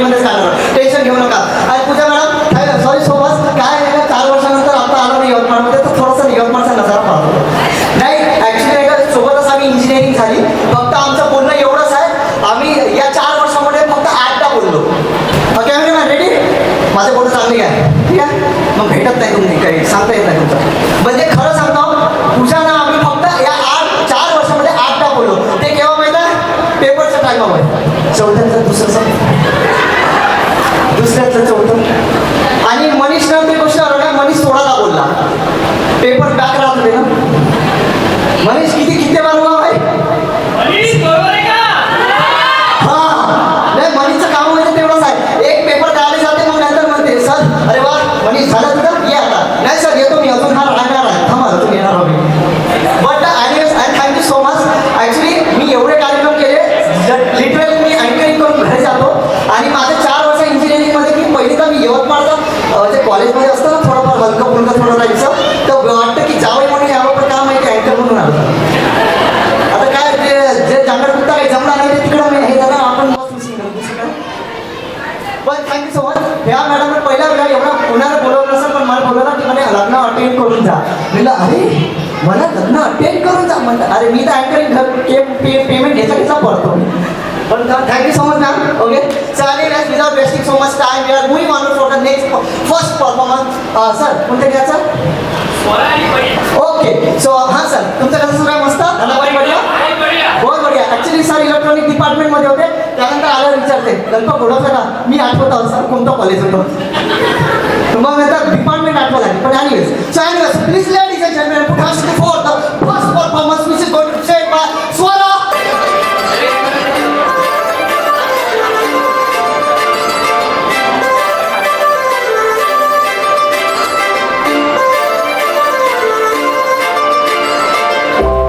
मराठीमध्येच काढणार, टेन्शन घेऊ नका. आणि पूजा मॅडम सॉरी सो मच, काय आहे का 4 वर्षानंतर आता आलो नाही यवतमाळमध्ये, तर थोडंसं यवतमाळचा नजारा पाहतो. नाही ॲक्च्युली सोबतच आम्ही इंजिनिअरिंग झाली, फक्त आमचं बोलणं एवढंच आहे, आम्ही या 4 वर्षामध्ये फक्त 8दा बोललो. Okay ma'am ready? माझे फोटो चांगले आहे, ठीक आहे? मग भेटत नाही तुम्ही, काही सांगता येत नाही तुमचं. म्हणजे खरं सांगतो तुझ्या ना आम्ही फक्त या 4 वर्षामध्ये 8दा बोललो. ते केव्हा माहिती आहे? पेपरच्या टायमावर, चौथ्याचं दुसऱ्याचं चौथं. आणि मनीषनं ते गोष्ट का मनीष थोडादा बोलला, पेपर बॅक राहत होते ना. मनीष किती बार हुआ भाई? नाही मनीषचं काम म्हणजे तेवढंच आहे, एक पेपर द्यायला जाते मग नंतर म्हणते सर अरे वा मनीष झालं तुझं ये आता. नाही सर येतो मी, अजून हा राहणार आहे, थांबा अजून येणार आहो मी. बट आणि थँक्यू सो मच. ॲक्च्युली मी एवढे कार्यक्रम केले, लिटरली मी अँकरिंग करून घरी जातो. आणि माझे 4 वर्ष इंजिनिअरिंगमध्ये मी पहिल्यांदा मी यवतमाळचं जे कॉलेजमध्ये असतं ना थोडंफार हलकं फुलकं थोडं राहायचं, तर वाटतं की जावं म्हणून यावं, पण काम आहे की अँकर म्हणून आलं. आता काय जे जांगड कुठं काही जमणार नाही ते तिकडं मी हे झालं आपण पण थँक्यू सो मच. ह्या मॅडमने पहिल्या वेळा एवढा कोणाला बोलवलं नसेल, पण मला बोलवलं की मला लग्न अटेंड करून जा. म्हणलं अरे मला लग्न अटेंड करून जा. म्हणलं अरे मी तर अँकरिंग पेमेंट घेता पडतो. पण thank you so much ma'am. Okay चालेल. Without wasting so much time we are moving on for the next first performance. Sir कोणतं घ्यायचं? ओके सो हां सर तुमचं कसं सुरू आहे? मस्त बहुत बढिया. ॲक्च्युली सर इलेक्ट्रॉनिक डिपार्टमेंटमध्ये होते, त्यानंतर आल्यावर विचारते गणपत ओळखलं का? मी आठवत आहोत सर कोणतं कॉलेज होतं. मग नंतर डिपार्टमेंट आठवत आहे. पण anyways so anyways please ladies and gentleman put hands for the first performance which is going to be said by Swara.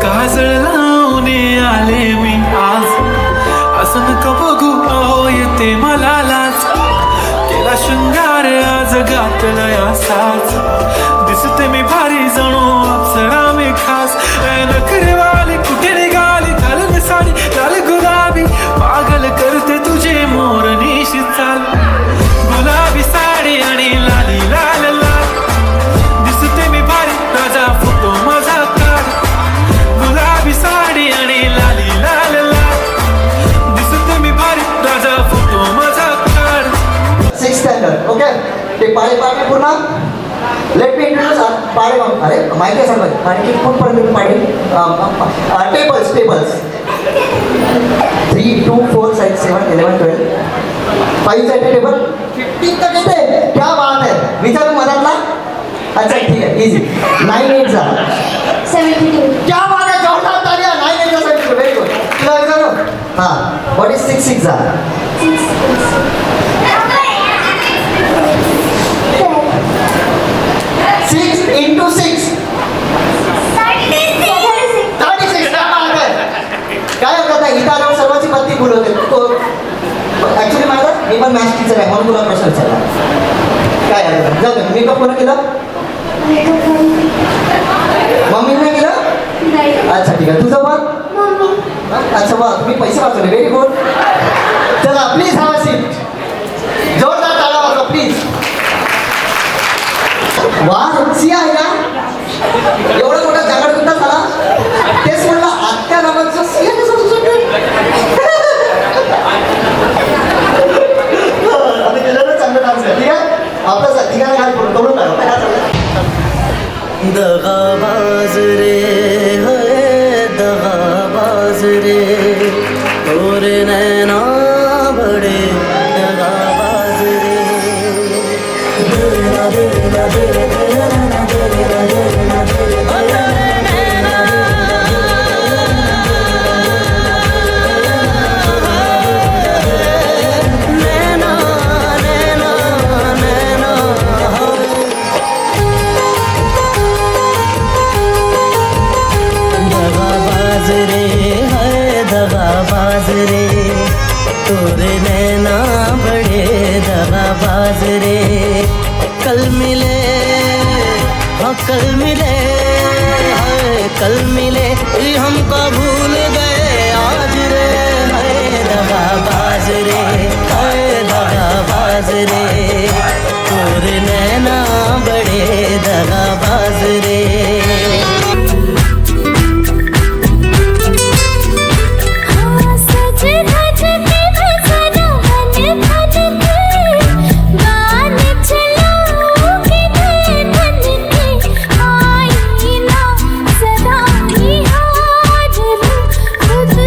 काजळ लावणे आले मी आज, असं नका बघू अहो येते मला लाज. केला शृंगार आज घातला साज, दिसते मी भारी जणू अप्सरा मी खास. नखरेवाली कुठे निघाली घालून साडी लाल गुलाबी, पागल करते तुझे मोरनीशी चाल. गुलाबी साडी आणि लाली लाल लाल, दिसते मी भारी राजा फोटो माझा काढ. गुलाबी साडी आणि लाली लाल लाल, दिसते मी भारी राजा फोटो माझा काढ. 6th standard. ओके ते पाळे पाळे पूर्ण लेट मी इंट्रोड्यूस पाळे. अरे माहिती आहे सर आणि कुठपर्यंत पाळे? टेबल्स 3, 2, 4, 6, 7, 11, 12 5 साठी टेबल 15 तक येते. क्या बात आहे. विचारू मनातला? अच्छा ठीक आहे इझी. 9 8 जा 72. क्या बात आहे. जोरदार तालिया. 9 8 जा 72. Very good. तुला विचारू हां व्हॉट इज 6 6 जा? 6 into 6 36. काय हरकत आहे. इथं आल्यावर सर्वांची बत्ती बोलवते. ॲक्च्युली माझा मी पण मॅथ्स टीचर आहे म्हणून तुला प्रश्न विचारला. काय हरकत आहे. जाऊ मेकअप कोणा केलं? मम्मीने केलं? अच्छा ठीक आहे. तुझं पण? अच्छा वा तुम्ही पैसे वाचवले. Very good. चला प्लीज हॅव अ सीट. जोरदार टाळ्या वाजवा प्लीज. वा सिया आहे का? एवढा मोठा जागड कुठं झाला? तेच म्हणलं आत्या नावाचं सिया कसं आता केलं ना चांगलं डान्स आहे. ठीक आहे आपलं ठिकाणी काय करून तोडून टाका. काय चाललं? दगाबाज रे है दगाबाज रे, तोरे नैना बड़े दगाबाज रे. देना देना देना देना देना देना रे, तोरे नैना बड़े दगाबाज रे. कल मिले हाँ कल मिले, हाय कल मिले हमको भूल गए आज रे. हाय दगाबाज रे, हाय दगा रे तोरे नैना बड़े दगाबाज रे सज धज के बजना मन धन के गान चलाओगे धन के आई ना सदा हाजिर खुद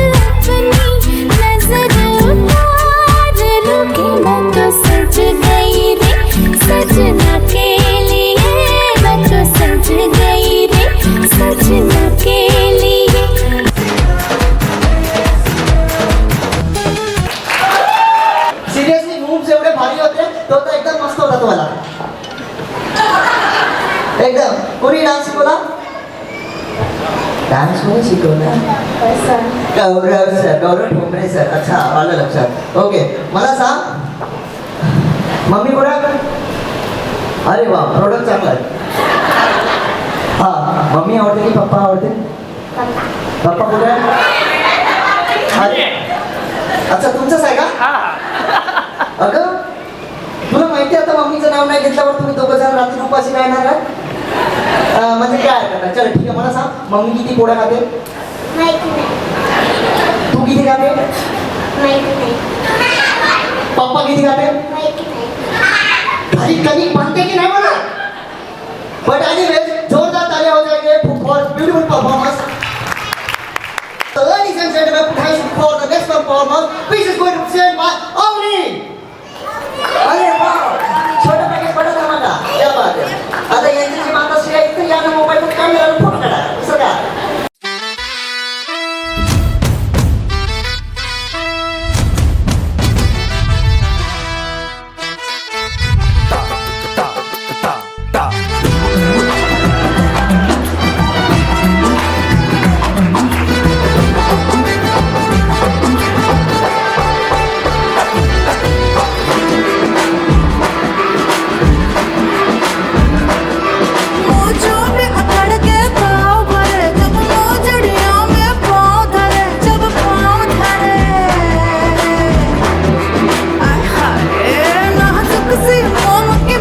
अपनी नजर उतार लूं कि मैं तो सज गई रे सजना के लिए मैं तो सज गई रे सजना के लिए सिरियसली मूव्स एवढे भारी होते तो तर एकदम मस्त होता तुम्हाला एकदम कोणी डान्स शिकवला डान्स कोणी शिकवला गौरव ठोंबरे सर अच्छा आलं लक्षात ओके मला सांग मम्मी कुठे आहे? अरे वा प्रोडक्ट चांगला आहे हा मम्मी आवडते की पप्पा आवडते पप्पा कुठे आहे अच्छा तुमचंच आहे का अगं तुला माहिती आहे आता मम्मीचं नाव नाही घेतल्यावर तुम्ही दोघं जण रात्री उपाशी राहणार आहे म्हणजे काय करणार चल ठीक आहे मला सांग मम्मी किती पोळ्या खाते माहिती नाही तू किती खाते माहिती नाही पप्पा किती खाते माहिती नाही घरी कधी बनते की नाही मला बट एनीवेज जोरदार तालियां हो जाएंगे for beautiful performance Ladies and gentlemen, put hands for the next performance, which is going to be presented by Avni. अरे वाह, छोटा पैकेज बड़ा धमाका, क्या बात है? आता यांची जी माताश्री आहे इथे यांना मोबाईलवर कॅमेराला फोटो काढा, असं का? मौजों में अकड़ के पाँव भरे जब मौजड़ियों में पाँव धरे जब पाँव धरे आय हाय नाजुक सी मोम की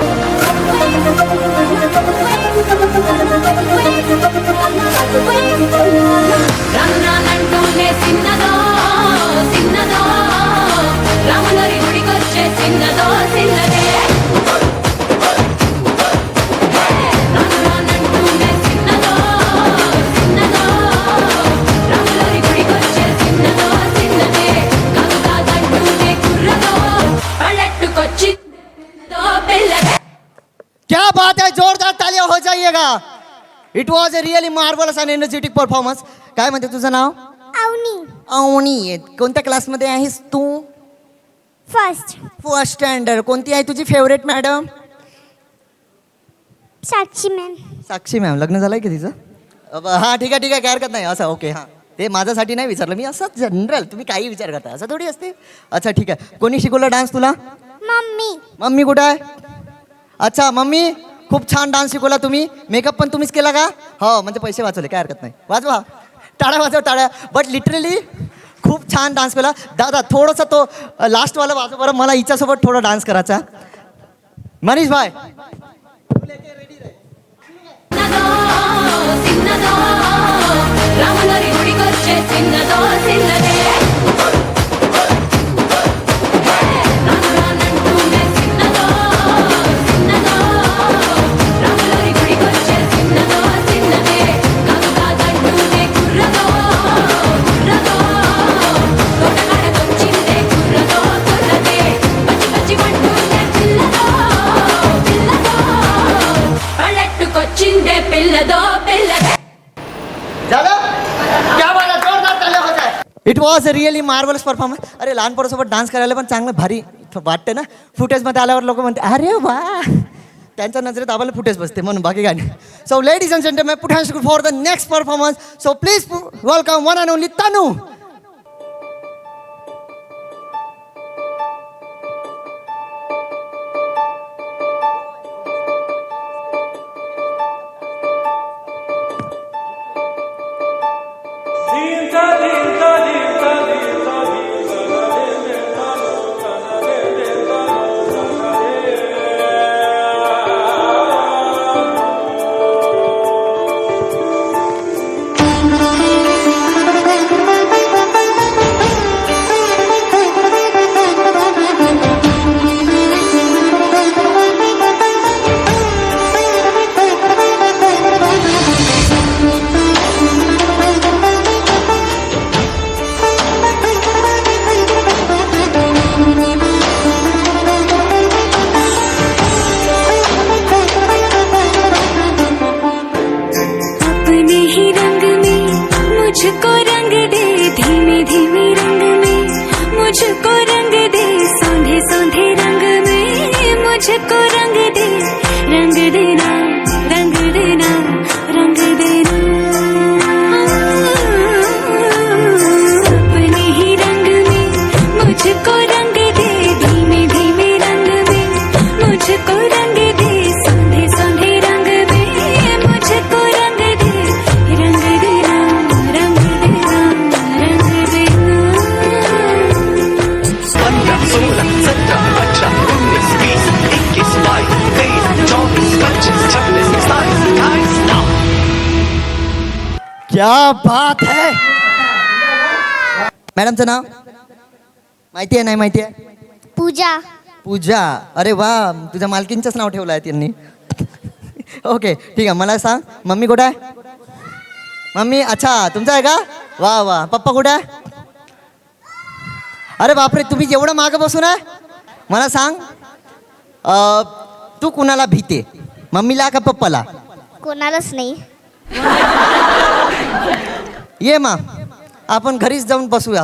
రన్నానంటూనే సిన్నదో సిన్నదో రాములరి గుడికొచ్చే సిన్నదో సిన్నదే రన్నానంటూనే సిన్నదో సిన్నదో రాములరి గుడికొచ్చే సిన్నదో సిన్నదే కాదుకాదంటూనే కుర్రదో పళ్ళెట్టుకొచ్చిందో పిల్లదే क्या बात है जोरदार तालियां हो जाइएगा it was a really marvellous and energetic performance काय म्हणते तुझं नाव अवनी अवनी कोणत्या क्लासमध्ये आहेस तू फर्स्ट फर्स्ट स्टँडर्ड कोणती आहे तुझी फेवरेट मॅडम साक्षी मॅम साक्षी मॅम लग्न झालंय की तिचं हां ठीक आहे काय हरकत नाही असं ओके हां ते माझ्यासाठी नाही विचारलं मी असं जनरल तुम्ही काही विचार करता असं थोडी असते अच्छा ठीक आहे कोणी शिकवलं डान्स तुला मम्मी मम्मी कुठं आहे अच्छा मम्मी खूप छान डान्स शिकवला तुम्ही मेकअप पण तुम्हीच केला का हो म्हणजे पैसे वाचवले काय हरकत नाही वाजवा टाळ्या वाजव टाळ्या बट लिटरली खूप छान डान्स केला दादा थोडंसं तो लास्टवाला वाजव बरं मला हिच्यासोबत थोडा डान्स करायचा मनीष भाई సిన్నదో సిన్నదో రాములరి గుడికొచ్చే సిన్నదో సిన్నదే రానురానంటూనే సిన్నదో సిన్నదో రాములరి గుడికొచ్చే సిన్నదో సిన్నదే కాదుకాదంటూనే కుర్రదో కుర్రదో తోటకాడకొచ్చిందే కుర్రదో కుర్రదే పచ్చి పచ్చిమంటూనే పిల్లదో పిల్లదో పళ్ళెట్టుకొచ్చిందే పిల్లదో పిల్లదే झालं क्या बोला जोरदार तालियां हो जाए it was a really marvellous performance अरे लहान पोरासोबत डान्स करायला पण चांगलं भारी वाटते ना फुटेजमध्ये आल्यावर लोक म्हणते अरे वा त्यांच्या नजरेत आम्हाला फुटेज बसते म्हणून बाकी काय नाही so ladies and gentleman put hands for the next performance so please welcome one and only Tanu मुझको रंग दे धीमे धीमे रंग में, मुझको रंग दे सौंधे सौंधे रंग में, मुझको रंग दे, रंग देना, रंग देना, रंग देना। अपने ही रंग में मुझको रंग दे धीमे धीमे रंग में, मुझको रंग दे सौंधे सौंधे रंग में, मुझको रंग दे, रंग देना, रंग देना, रंग देना। 15, 16, 17, 18, 19, 20, 21, 22, 23, 24, 25, 26, 27, 28, now. क्या बात है. मॅडमचं नाव माहिती आहे नाही माहिती आहे? पूजा. पूजा. अरे वा, तुझ्या मालकींचंच नाव ठेवलं आहे त्यांनी. ओके ठीक आहे. मला सांग मम्मी कुठे आहे? मम्मी अच्छा तुमचा आहे का? वा वा. पप्पा कुठे आहे? अरे बापरे, तुम्ही एवढं मागं बसून आहे. मला सांग तू कुणाला भीते, मम्मीला का पप्पाला? कोणालाच नाही. ये मा आपण घरीच जाऊन बसूया.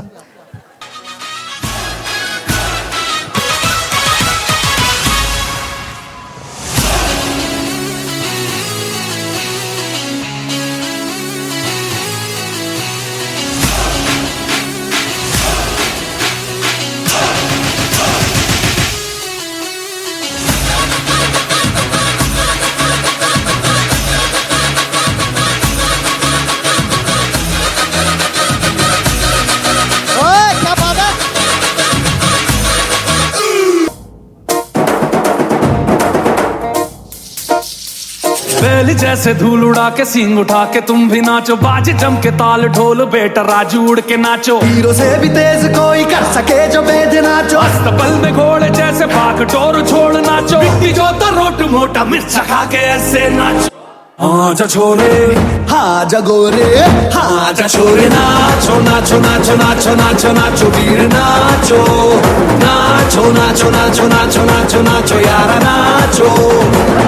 ओए, क्या बात है? बैल जैसे धूल उड़ा के सींग उठा के तुम भी नाचो, बाज जम के ताल ढोल बेटा राजू उड़ के नाचो। हीरो से भी तेज कोई कर सके जो बेद नाचो, अस्तबल में घोड़े जैसे भाग टोर छोड़ नाचो, मिट्टी जो रोट मोटा मिर्च खा के ऐसे नाचो। आजा छोरे, हाँ जगोरे, आजा छोरे नाचो नाचो नाचो नाचो नाचो नाचो वीर नाचो, नाचो नाचो नाचो नाचो नाचो नाचो यारा नाचो,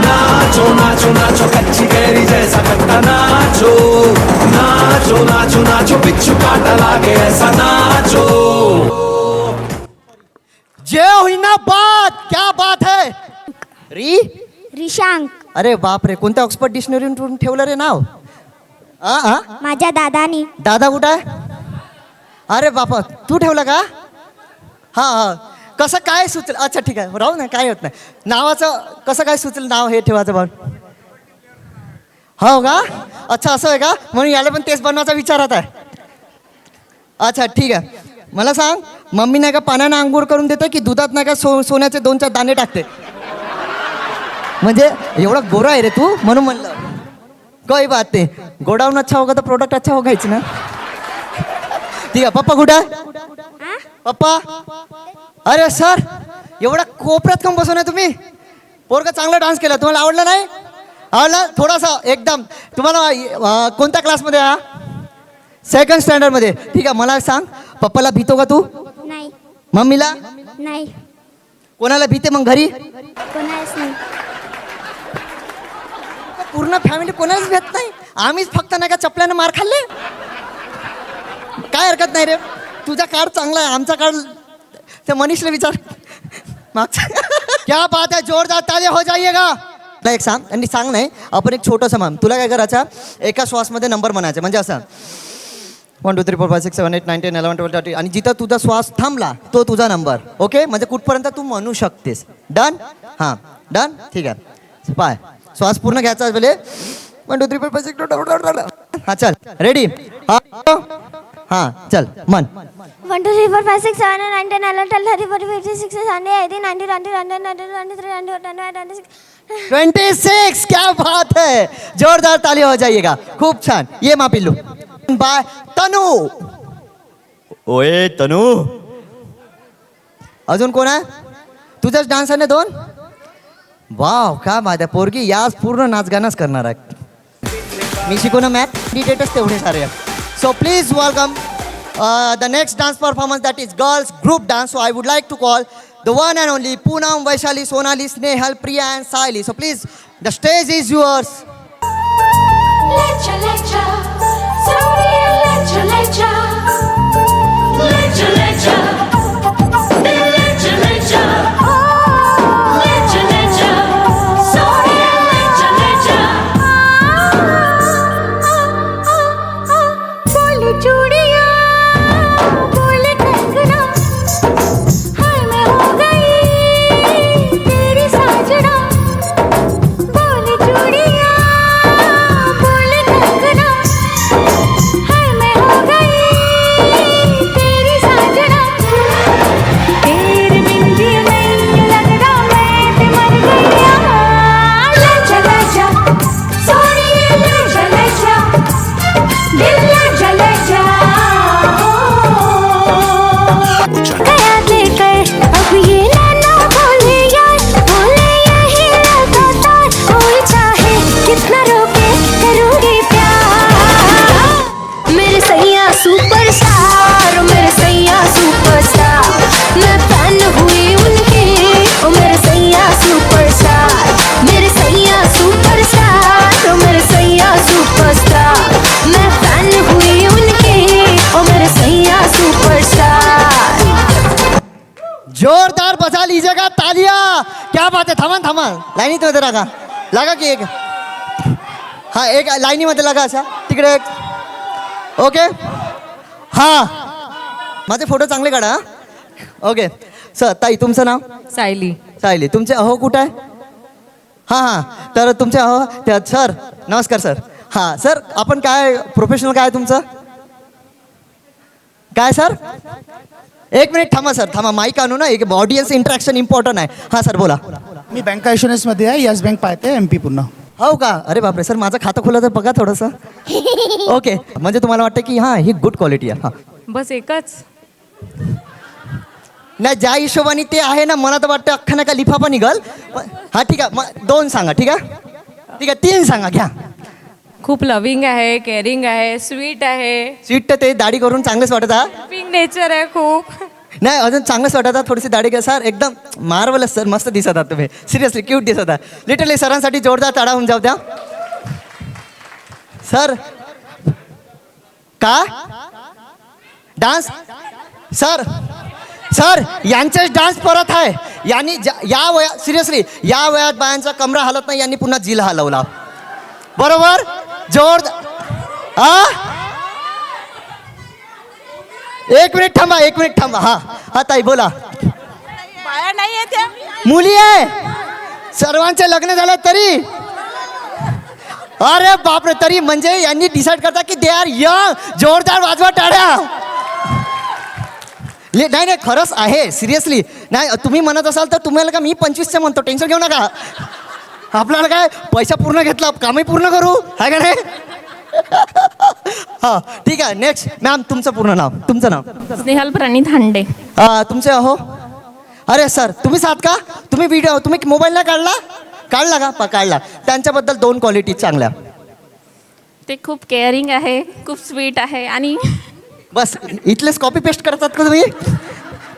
नाचो नाचो नाचो कच्ची कैरी जैसा कट्टा नाचो, नाचो नाचो नाचो बिच्छू काटा लागे ऐसा नाचो। जय होईना बात. क्या बात है. रिशांक. अरे बापरे, कोणत्या ऑक्सफर्ड डिक्शनरीतून ठेवलं रे नाव? माझ्या दादानी. दादा कुठं आहे? अरे बापा, तू ठेवलं का? हां हां. कसं काय सुचलं? अच्छा ठीक आहे, राहू ना, काय होत नाही. नावाचं कसं काय सुचलं नाव हे ठेवायचं बघ. हो का? अच्छा असं आहे का? म्हणून याला पण तेच बनवायचा विचारात आहे. अच्छा ठीक आहे. मला सांग मम्मी नाही का पाण्यानं अंघोळ करून देते की दुधात नाही का सोन्याचे 2-4 दाणे टाकते? म्हणजे एवढा गोरा आहे रे तू, म्हणून म्हणलं. काही बात नाही, गोडाऊन अच्छा होगा तर प्रोडक्ट अच्छा होगायच ना. ठीक आहे. पप्पा कुठे आहे? पप्पा. अरे सर, एवढा कोपऱ्यात कम बसून आहे तुम्ही. पोरगा चांगला डान्स केला, तुम्हाला आवडला नाही? आवडला थोडासा एकदम. तुम्हाला कोणत्या क्लासमध्ये आहे? 2nd स्टँडर्डमध्ये. ठीक आहे. मला सांग पप्पाला भीतो का तू? नाही. मम्मीला? नाही. कोणाला भीते मग घरी? कोणालाच नाही. पूर्ण फॅमिली कोणालाच भेट नाही. आम्हीच फक्त नाही का चपल्यानं मार खाल्ले. काय हरकत नाही रे, तुझा काळ चांगला आहे, आमचा काळ ते मनीषला विचार मागचा. क्या बात है, जोरदार ताली हो जाइएगा. तुला एक सांग, आणि सांग नाही, आपण एक छोटंसं मान. तुला काय करायचं, एका श्वासमध्ये नंबर म्हणायचे. म्हणजे असं 1 2 3 4 5 6 7 8 9 10 11 12 13. आणि जिथं तुझा श्वास थांबला तो तुझा नंबर. ओके, म्हणजे कुठपर्यंत तू म्हणू शकतेस. डन? हां डन. ठीक आहे. पाय श्वास पूर्ण घ्यायचा आहे पहिले. 1 2 3 4 5 6 हां चल रेडी. हां चल मन. 1 2 3 4 5 6 7 8 9 10 11 12 13 14 15 16 17 18 19 20 21 22 23 24 26. क्या बात है, जोरदार ताली हो जाइएगा. खूप छान. ये मा पिल्लू. बाय तनू. ओए तनू. अजून कोण आहे? तुझाच डान्स आहे ना 2? वाव काय बात आहे. पोरगी याच पूर्ण नाचगाणच करणार आहे. मी शिकवणं मॅथ डिटेटच तेवढे सारे. So please welcome the next dance performance, that is girls group dance. So I would like to call the one and only Poonam, Vaishali, Sonali, Snehal, Priya and Saili. So please, the stage is yours. Lecha, lecha, Saudi lecha, जा ले जा ले जा दिल ले जा ले जा सोनिया ले जा बोल चूड़िया बोल कंगना हाय मैं हो गई तेरी साजना बोल चूड़िया बोल कंगना हाय मैं हो गई तेरी साजना तेरे बिंदी नहीं लगता मैं ते मर गई ले जा सोनिया ले जा दिल ले जा गया लेकर अब ये नाना बोले यार बोले यही लगातार कोई चाहे कितना रोके करूंगी प्यार मेरे सैया सुपरस्टार मेरे सैया सुपरस्टार मैं फैन हुई उनकी ओ मेरे सैया सुपरस्टार मेरे सैया सुपरस्टार ओ मेरे सैया सुपरस्टार मैं फैन हुई उनकी ओ मेरे सैया सुपरस्टार जोरदार बजा लीजिएगा तालिया. क्या बात आहे. थांबा थांबा लाईनीत मध्ये लागा की एक हा एक लाईनीमध्ये लागा अशा तिकडे एक ओके हा माझे फोटो चांगले काढा. ओके सर ताई तुमचं नाव सायली. सायली. तुमचे अहो कुठं आहे. हां हां तर तुमचे अहो त्या सर नमस्कार सर. हां सर आपण काय प्रोफेशनल काय तुमचं काय सर. एक मिनिट थांबा सर थांबा माईक आणू ना एक ऑडियन्स इंटरॅक्शन इम्पॉर्टंट आहे. हां सर बोला. मी बँक इन्शुरन्समध्ये आहे. यस बँक पाहते MP पूर्ण. हो का. अरे बापरे सर माझं खातं खोला तर बघा थोडंसं. ओके म्हणजे तुम्हाला वाटतं की हां ही गुड क्वालिटी आहे. हां बस एकच. नाही ज्या हिशोबाने ते आहे ना मला तर वाटतं अख्खा नका लिफाफा निघल. हां ठीक आहे मग 2 सांगा. ठीक आहे 3 सांगा घ्या. खूप लव्हिंग आहे केअरिंग आहे स्वीट आहे स्वीट तर ते दाढी करून चांगलंच वाटत हा. पिंग नेचर आहे खूप. नाही अजून चांगलंच वाटत आहे. थोडीशी दाढी घ्या सर एकदम मार्वलस सर मस्त दिसत आहात तुम्ही. सिरियसली क्यूट दिसत आहात. लिटरली सरांसाठी जोरदार टाळा होऊन जाऊ द्या सर. का डान्स सर सर यांचेच डान्स परत आहे. यांनी या वयात सिरियसली या वयात बायांचा कमरा हलत नाही यांनी पुन्हा जिल हलवला. बरोबर जोर. एक मिनिट थांबा. हा ताई बोला. बाया नाही आहे त्या मुली आहे सर्वांचे लग्न झालं तरी. अरे बापरे तरी म्हणजे यांनी डिसाईड करता की दे आर यंग. जोरदार वाजवा टाळ्या. नाही खरंच आहे सिरियसली. नाही तुम्ही म्हणत असाल तर तुम्हाला का मी 25चे म्हणतो टेन्शन घेऊ नका. आपल्याला काय पैसा पूर्ण घेतला कामही पूर्ण करू आहे का नाही. हां ठीक आहे नेक्स्ट मॅम तुमचं पूर्ण नाव. तुमचं नाव स्नेहल प्रणित हांडे. तुमचे अहो. अरे सर तुम्हीच आहात का. तुम्ही व्हिडिओ तुम्ही मोबाईल नाही काढला का काढला. त्यांच्याबद्दल 2 क्वालिटी चांगल्या. ते खूप केअरिंग आहे खूप स्वीट आहे आणि बस इथलेच कॉपी पेस्ट करतात का तुम्ही.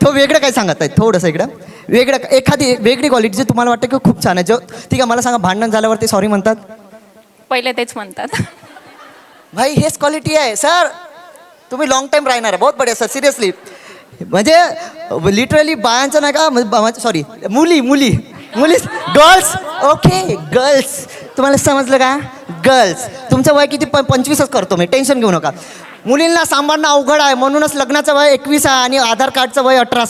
तो वेगळं काय सांगत आहे थोडंसं इकडं वेगळं एखादी वेगळी क्वालिटी जे तुम्हाला वाटतं की खूप छान आहे. जो ठीक आहे मला सांगा भांडण झाल्यावरती सॉरी म्हणतात. पहिले तेच म्हणतात. भाई हेच क्वालिटी आहे सर. तुम्ही लॉंग टाईम राहणार आहे. बहुत बढिया सर सिरियसली. म्हणजे लिटरली बायांचं नाही का सॉरी मुली गर्ल्स. ओके गर्ल्स तुम्हाला समजलं का. गर्ल्स तुमचं वय किती 25च करतो मी टेन्शन घेऊ नका. मुलींना सांभाळणं अवघड आहे म्हणूनच लग्नाचं वय 21 आहे आणि आधार कार्डचं वय 18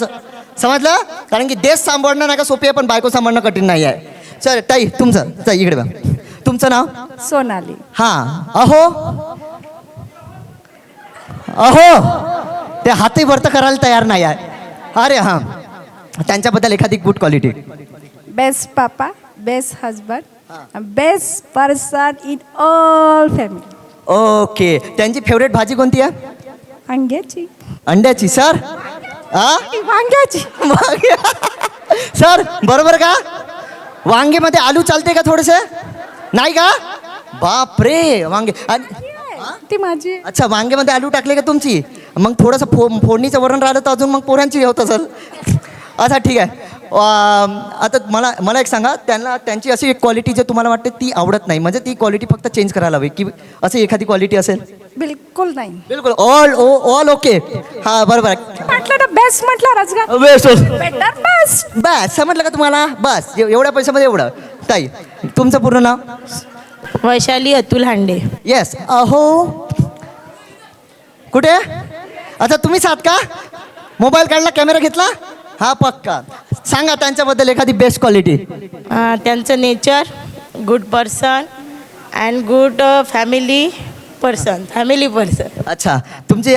समजलं. कारण की देश सांभाळणं नाही का सोपी आहे पण बायको सांभाळणं कठीण नाही आहे. सर ताई तुमचं ताई इकडे बघ. तुमचं नाव सोनाली. हां अहो ते हातही वरतं करायला तयार नाही आहे. अरे हां त्यांच्याबद्दल एखादी good quality. Best papa best husband best person in all family. Okay त्यांची फेवरेट भाजी कोणती आहे. अंड्याची. अंड्याची सर. वांग्याची. सर बरोबर का. वांगेमध्ये आलू चालते का थोडेसे नाही का. बापरे वांगे ती माझी. अच्छा वांगेमध्ये आलू टाकले का तुमची. मग थोडंसं फोडणीचं वरण राहिलं तर अजून मग पोरांची होत असेल. अच्छा ठीक आहे. आता मला एक सांगा त्यांची अशी एक क्वालिटी जे तुम्हाला वाटते ती आवडत नाही म्हणजे ती क्वालिटी फक्त चेंज करायला हवी की अशी एखादी क्वालिटी असेल. बिलकुल नाही बिलकुल ऑल ओके हां बरोबर आहे. म्हटलं ना बेस्ट म्हटलं राजगा बेस्ट बेटर बेस्ट बस समजलं का तुम्हाला बस एवढ्या पैशामध्ये एवढं. ताई तुमचं पूर्ण नाव? वैशाली अतुल हांडे. येस अहो कुठे अच्छा तुम्हीच आहात का? मोबाईल काढला कॅमेरा घेतला हा पक्का. सांगा त्यांच्याबद्दल एखादी बेस्ट क्वालिटी. त्यांचं nature good person and good family person. अच्छा तुमची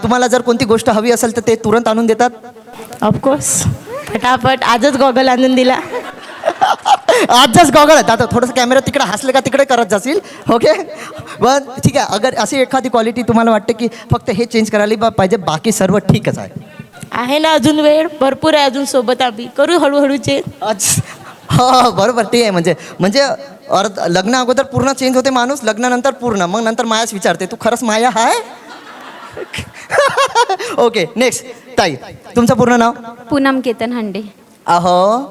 तुम्हाला जर कोणती गोष्ट हवी असेल तर ते तुरंत आणून देतात? ऑफकोर्स फटाफट आजच गॉगल आणून दिला. आजच गॉगल आहे आता थोडंसं कॅमेरा तिकडे हसले का तिकडे करत जाशील ओके. पण ठीक आहे अगर अशी एखादी क्वालिटी तुम्हाला वाटते की फक्त हे चेंज करायला पाहिजे बाकी सर्व ठीकच आहे ना अजून वेळ भरपूर आहे अजून सोबत आम्ही करू हळूहळूचे. हो बरोबर ते आहे म्हणजे लग्न अगोदर पूर्ण चेंज होते माणूस लग्नानंतर पूर्ण मग नंतर मायाच विचारते तू खरंच माया हाय. ओके नेक्स्ट ताई तुमचं पूर्ण नाव? पूनम केतन हांडे. अहो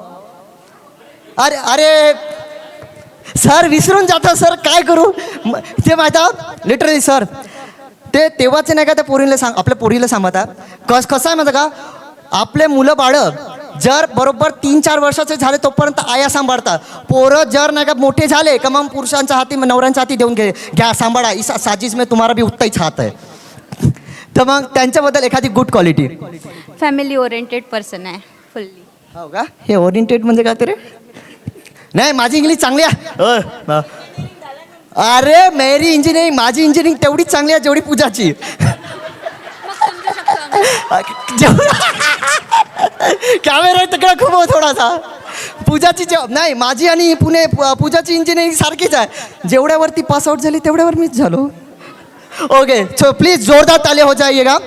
अरे सर विसरून जाता सर काय करू ते माहिती आहे लिटरली सर ते तेव्हाचे नाही का त्या पोरीला आपल्या पोरीला सांगता कसं आहे माहिती का आपले मुलं बाळं जर बरोबर 3-4 वर्षाचे झाले तोपर्यंत आया सांभाळतात. पोरं जर नाही का मोठे झाले का मग पुरुषांच्या हाती नवऱ्यांच्या हाती देऊन घ्या सांभाळा इसा साजिश में तुम्हारा भी उतना ही हात आहे. तर मग त्यांच्याबद्दल एखादी good quality. Family oriented person आहे फुल्ली. हो का हे ओरिएंटेड म्हणजे काय तरी नाही माझी इंग्लिश चांगली आहे. अरे मेरी इंजिनिअरिंग माझी इंजिनिअरिंग तेवढीच चांगली आहे जेवढी पूजाची. कॅमेरा तिकडे खूप हो थोडासा पूजाची नाही माझी आणि पूजाची इंजिनिअरिंग सारखीच आहे. जेवढ्यावरती पास आउट झाली तेवढ्यावर मीच झालो. ओके सो प्लीज जोरदार ताली हो जाइएगा.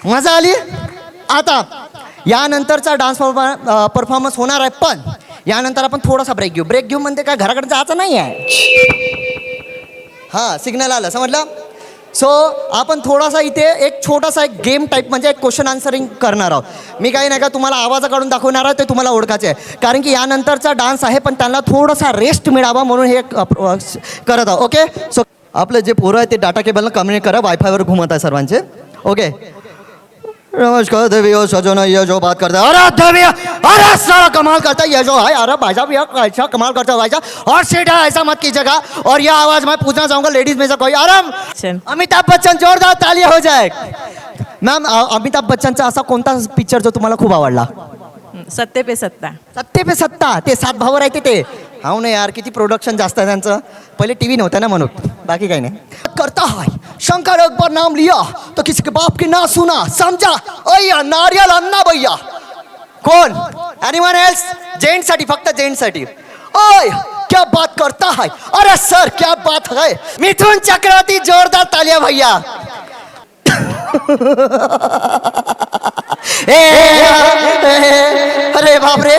मजा आली. आता यानंतरचा डान्स परफॉर्मन्स होणार आहे पण यानंतर आपण थोडासा ब्रेक घेऊ म्हणजे काय घराकडे जायचं नाही आहे. हां सिग्नल आलं समजलं. सो आपण थोडासा इथे एक छोटासा एक गेम टाईप म्हणजे एक क्वेश्चन आन्सरिंग करणार आहोत. मी काही नाही का तुम्हाला आवाज काढून दाखवणार आहे ते तुम्हाला ओळखायचे आहे कारण की यानंतरचा डान्स आहे पण त्यांना थोडासा रेस्ट मिळावा म्हणून हे करत आहोत. ओके सो आपलं जे पोरं आहे ते डाटा केबलनं कम्युनिकेट करा वायफायवर घुमत आहे सर्वांचे. ओके नमस्कार देवियो सजोना ये जो बात करता है अरे देविया अरे सारा कमाल करता है ये जो है अरे भाई साहब ये ऐसा कमाल करता है भाई साहब और सीधा ऐसा मत कीजिएगा. और ये आवाज मैं पूछना चाहूँगा लेडीज में से कोई आराम अमिताभ बच्चन जोरदार तालियां हो जाए. मॅम अमिताभ बच्चनचा असा कोणता पिक्चर जो तुम्हाला खूप आवडला? सत्ते पे सत्ता. सत्ते पे सत्ता ते 7 भाऊ राहते ते. हो ना यार किती प्रोडक्शन जास्त आहे त्यांचं. पहिले टीव्ही नव्हता ना म्हणून बाकी काही नाही. करता है शंकर अकबर नाम लिया तो किसी के बाप की ना सुना समझा अय्या नारियल अन्ना भैया. कोण एनीवन एल्स? जेंट्स साठी फक्त जेंट्स साठी. ओय क्या बात करता है अरे सर क्या बात है. मिथुन चक्रवर्ती जोरदार तालियां भैया. अरे बापरे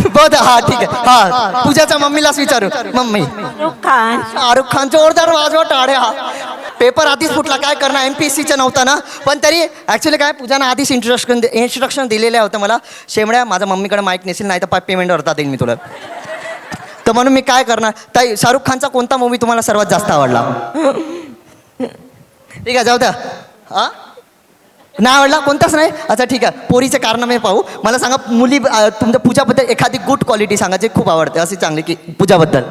बहुत हा ठीक आहे. हा पूजाच्या मम्मीलाच विचारू. मम्मी शाहरुख खान जोरदार वाजवा टाळ्या. पेपर आधीच फुटला काय करणार MPSCचा नव्हता ना पण तरी ॲक्च्युली काय पूजानं आधीच इंस्ट्रक्शन दिलेल्या होतं मला. शेमड्या माझ्या मम्मीकडे माईक नेसेल नाही तर पेमेंट करता देईल मी तुला. तर म्हणून मी काय करणार. ताई शाहरुख खानचा कोणता मूवी तुम्हाला सर्वात जास्त आवडला? ठीक आहे जाऊ द्या. हां नाही आवडला कोणताच नाही. अच्छा ठीक आहे पोरीचे कारनामे पाहू. मला सांगा मुली तुमच्या पूजाबद्दल एखादी गुड क्वालिटी सांगा जे खूप आवडते अशी चांगली की पूजाबद्दल.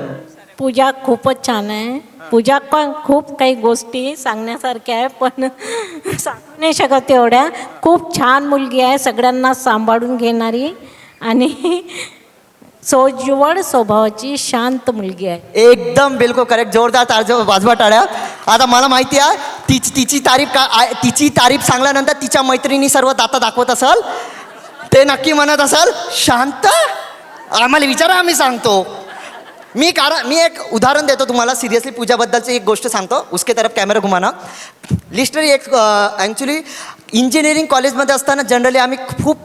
पूजा खूपच छान आहे. पूजा पण खूप काही गोष्टी सांगण्यासारख्या आहे पण सांगू नाही शकत तेवढ्या. खूप छान मुलगी आहे सगळ्यांना सांभाळून घेणारी आणि सोज्वळ स्वभावाची शांत मुलगी आहे. एकदम बिलकुल करेक्ट. जोरदार वाजवा टाळ्या. आता मला माहिती आहे तिची तारीफ सांगल्यानंतर तिच्या मैत्रिणी सर्व दाता दाखवत असाल ते नक्की म्हणत असाल शांत. आम्हाला विचारा आम्ही सांगतो. मी एक उदाहरण देतो तुम्हाला सिरियसली पूजाबद्दलची एक गोष्ट सांगतो. उसके तरफ कॅमेरा घुमाना. लिस्टरी एक ॲक्च्युली इंजिनिअरिंग कॉलेजमध्ये असताना जनरली आम्ही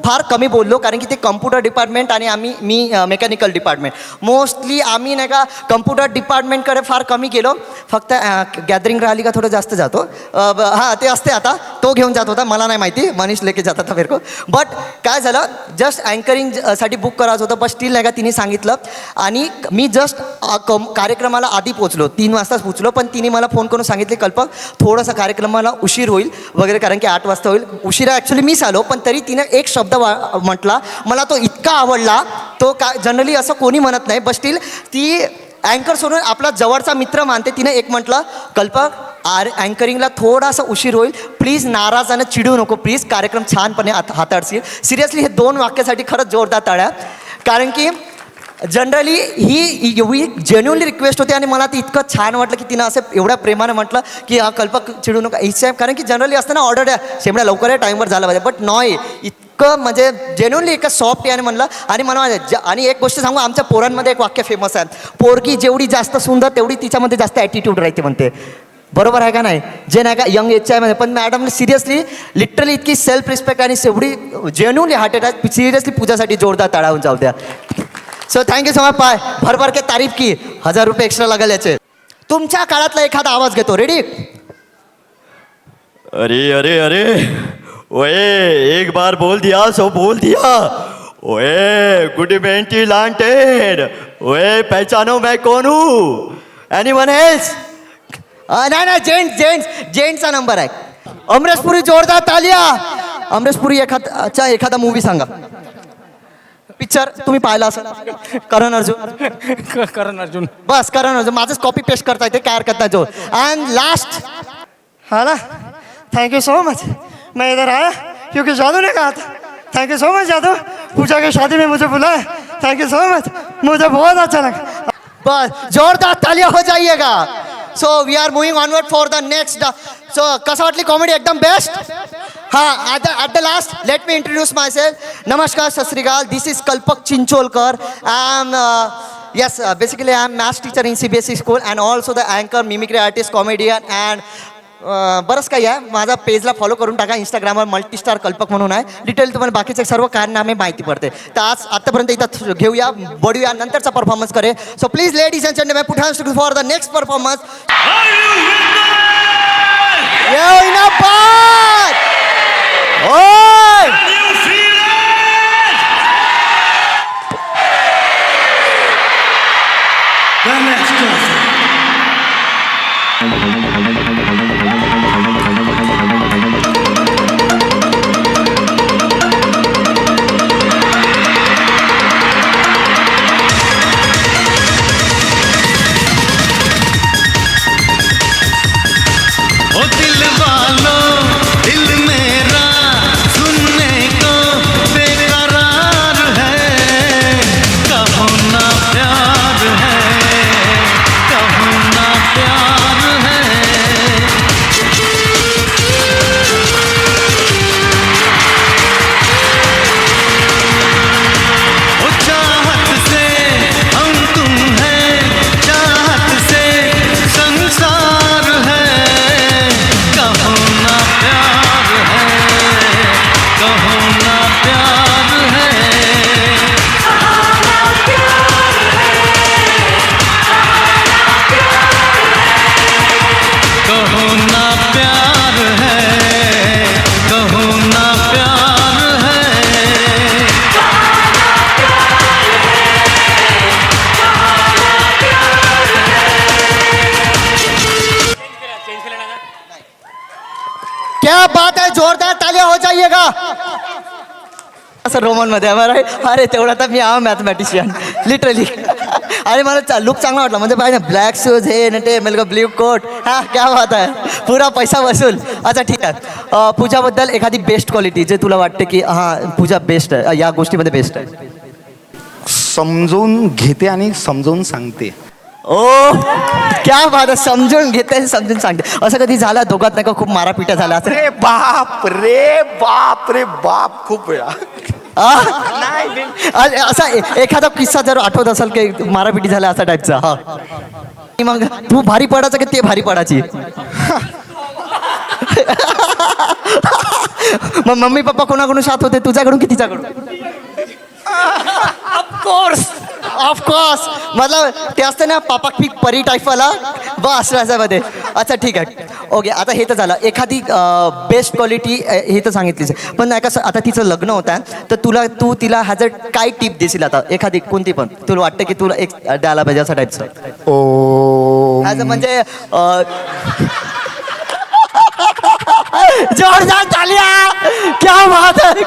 फार कमी बोललो, कारण की ते कम्प्युटर डिपार्टमेंट आणि मी मेकॅनिकल डिपार्टमेंट. मोस्टली आम्ही नाही का कम्प्युटर डिपार्टमेंटकडे फार कमी गेलो. फक्त गॅदरिंग राहिली का थोडं जास्त जातो. हां ते असते आता, तो घेऊन जात होता, मला नाही माहिती, मनीष लेके जात होता मेरे को. बट काय झालं, जस्ट अँकरिंगसाठी बुक करायचं होतं, बट स्टील नाही का तिने सांगितलं. आणि मी जस्ट कार्यक्रमाला आधी पोचलो, 3 वाजताच पोचलो, पण तिने मला फोन करून सांगितले कल्पक थोडासा कार्यक्रमाला उशीर होईल वगैरे, कारण की 8 वाजता होईल. उशिरा ॲक्च्युली मीच आलो, पण तरी तिने एक शब्द म्हटला, मला तो इतका आवडला. तो जनरली असं कोणी म्हणत नाही, बट स्टील ती अँकर सोडून आपला जवळचा मित्र मानते. तिने एक म्हटलं, कल्पक अँकरिंगला थोडासा उशीर होईल, प्लीज नाराजानं चिडू नको, प्लीज कार्यक्रम छानपणे हाताळशील. सिरियसली हे 2 वाक्यासाठी खरंच जोरदार टाळ्या, कारण की जनरली ही एवढी जेन्युअनली रिक्वेस्ट होती आणि मला ते इतकं छान वाटलं की तिनं असं एवढ्या प्रेमाने म्हटलं की हा कल्पक चिडू नका इच्छा, कारण की जनरली असतं ना ऑर्डर द्या शेमड्या लवकर आहे, टाईमवर झाला पाहिजे, बट नाही, इतकं म्हणजे जेन्युअनली एका सॉफ्ट याने म्हणलं. आणि मला आणि एक गोष्ट सांगू, आमच्या पोरांमध्ये एक वाक्य फेमस आहे, पोरगी जेवढी जास्त सुंदर तेवढी तिच्यामध्ये जास्त ॲटिट्यूड राहते म्हणते. बरोबर आहे का नाही? जे नाही का यंग एजच्या मध्ये, पण मॅडमने सिरियसली लिटरली इतकी सेल्फ रिस्पेक्ट आणि एवढी जेन्युअनली हार्ट अटॅक, सिरियसली पूजासाठी जोरदार टाळावून जाऊ द्या. So thank you so much. पाय भर के तारीफ की, 1000 रुपये एक्स्ट्रा लागेल याचे. तुमच्या काळातला एखादा आवाज घेतो, रेडी? अरे अरे अरे ओए, एक बार बोल दिया सो बोल दिया. ओए गुडी बेंटी लांटेड, ओए पहचानो मैं कौन हूँ? Anyone else? नाही जेंट्सचा नंबर आहे. अमरेश पुरी, जोरदार तालिया. अमरेश पुरी एखादा मूवी सांगा, पिक्चर तुम्ही पाहिला असेल. करण अर्जुन. बस करण अर्जुन, माझंच कॉपी पेस्ट करता येते, काय हरकत नाही. जो एंड लास्ट. हाँ ना, थैंक यू सो मच. मैं इधर आया क्योंकि जादू ने कहा था. थैंक यू सो मच जादू, पूजा की शादी में मुझे बुलाया. थैंक यू सो मच, मुझे बहुत अच्छा लगा. बस जोरदार तालियां हो जाइएगा. So we are moving onward for the next. So कसं वाटली कॉमेडी? एकदम बेस्ट. हाँ, at the last, let me introduce myself. Namaskar, Sat Sri Akal. This is Kalpak Chincholkar. Basically I am maths teacher in CBSE school and also the anchor, mimicry artist, comedian and बरंच काही आहे. माझा पेजला follow करून टाका, इंस्टाग्रामवर multistar कल्पक म्हणून आहे. डिटेल तुम्हाला बाकीचे सर्व कारनामे माहिती पडते. तर आज आतापर्यंत इथं घेऊया, बढूया, नंतरचा परफॉर्मन्स करे. So please ladies and gentleman, put hands for the next performance. क्या बात है, जोरदार तालियां हो जाइएगा. असं रोमन मध्ये अरे तेवढा तर मी आहे मॅथमॅटिशियन लिटरली. आणि मला लुक चांगला वाटला, म्हणजे पाहिजे ब्लॅक शूज हे न ते मेल ब्ल्यू कोट. हा क्या बात आहे, पुरा पैसा वसूल. अच्छा ठीक आहे. पूजाबद्दल एखादी बेस्ट क्वालिटी जे तुला वाटते की हां पूजा बेस्ट आहे, या गोष्टीमध्ये बेस्ट आहे? समजून घेते आणि समजून सांगते. ओ क्या बात आहे, समजून घेते समजून सांगते. असं कधी झालं दोघात नाही का खूप मारापिटा झाला? रे बाप रे बाप खूप वेळा. असा एखादा किस्सा जर आठवत असेल की मारापिटी झाला असा टाईपचा? हा, मग तू भारी पडायचं की ते भारी पडायची? मग मम्मी पप्पा कोणाकडून शात होते, तुझ्याकडून की तिच्याकडून? ऑफकोर्स. ऑफकोर्स मतलब ते असते ना पापा पिक परी टाईपवाला, बस त्याच्यामध्ये. अच्छा ठीक आहे, ओके. आता हे तर झालं, एखादी बेस्ट क्वालिटी हे तर सांगितलीच आहे. पण नाही का आता तिचं लग्न होतं आहे, तर तू तिला हॅज काय टिप देशील आता, एखादी कोणती पण तुला वाटतं की तुला एक द्यायला पाहिजे असं टाईपचं? ॲज म्हणजे जोरदार तालिया, क्या बात है,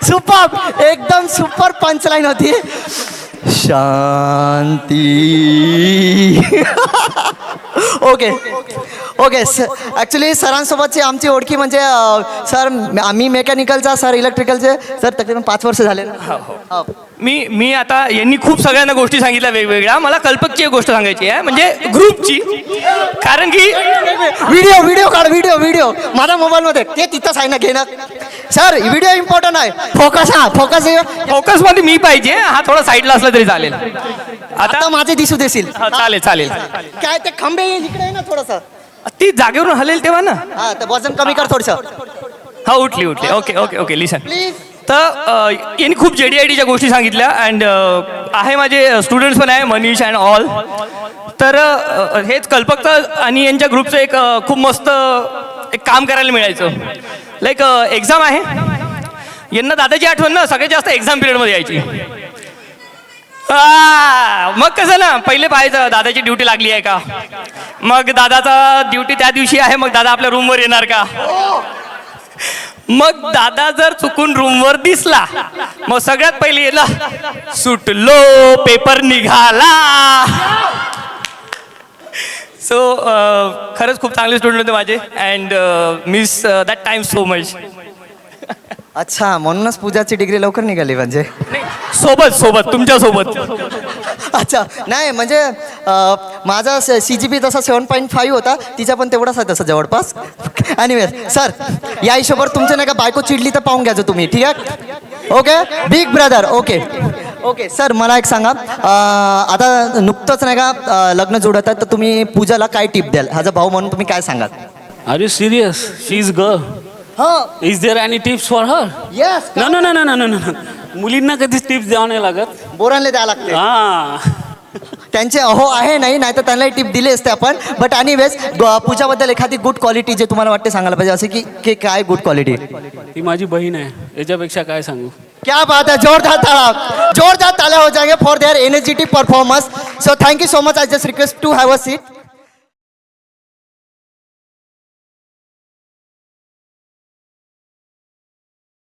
सुपर, एकदम सुपर पंचलाईन होती. शांती. Okay okay. ॲक्च्युली सरांसोबतची आमची ओळखी म्हणजे सर आम्ही मेकॅनिकलचा, सर इलेक्ट्रिकलचे, सर तकरीबन 5 वर्ष झाले ना. हो. मी आता यांनी खूप सगळ्यांना गोष्टी सांगितल्या वेगवेगळ्या. मला कल्पकची एक गोष्ट सांगायची आहे, म्हणजे ग्रुपची. कारण की व्हिडिओ काढ, व्हिडिओ माझ्या मोबाईलमध्ये, ते तिथंच आहे ना, घेणं. सर व्हिडिओ इम्पॉर्टंट आहे. फोकस मध्ये मी पाहिजे, हा थोडा साईडला असला तरी चालेल. आता माझे दिसू देशील? चालेल. काय ते खंबे इकडे आहे ना थोडंसं, ती जागेवरून हलेल तेव्हा ना. हा तर वजन कमी कर थोडंसं. हा उठली. Okay listen. प्लीज. तर यांनी खूप JDITच्या गोष्टी सांगितल्या. अँड आहे माझे स्टुडंट्स पण आहे, मनीष अँड ऑल. तर हेच कल्पक आणि यांच्या ग्रुपचं एक खूप मस्त एक काम करायला मिळायचं. लाईक एक्झाम आहे, यांना दादाची आठवण ना सगळ्यात जास्त एक्झाम पिरियडमध्ये यायची. मग कसं ना, पहिले पाहायचं दादाची ड्युटी लागली आहे का, मग दादाचा ड्युटी त्या दिवशी आहे, मग दादा आपल्या रूमवर येणार का. मग दादा जर चुकून रूमवर दिसला, मग सगळ्यात पहिले येला सुटलो, पेपर निघाला. सो खरंच खूप चांगले स्टुडंट होते माझे. And miss that time so much. अच्छा, म्हणूनच पूजाची डिग्री लवकर निघाली म्हणजे. सोबत तुमच्या सोबत. अच्छा नाही म्हणजे माझा CGP तसा 7.5 होता, तिचा पण तेवढाच आहे तसं जवळपास. एनिवेज सर, या हिशोबावर तुमचं नाही का बायको चिडली तर पाहून घ्यायचं तुम्ही, ठीक आहे? Okay, big brother. Okay sir, मला एक सांगा, आता नुकतंच नाही का लग्न जोडत आहे, तर तुम्ही पूजाला काय टिप द्याल ॲज अ भाऊ म्हणून, तुम्ही काय सांगाल? Are you serious? She is girl. Is there any tips for her? Yes. No. मुलींना कधीच टिप्स द्यावं नाही लागत, बोरांना द्यावं लागते. हा. त्यांचे अहो आहे नाही तर त्यांनाही टिप दिली असते आपण. बट एनिवेज पूजाबद्दल एखादी गुड क्वालिटी जे तुम्हाला वाटते सांगायला पाहिजे, असं की काय गुड क्वालिटी? ती माझी बहीण आहे, याच्यापेक्षा काय सांगू. क्या बात है, जोरदार तालियां हो जाएंगे for their energetic performance. So thank you so much. I just request to have a seat.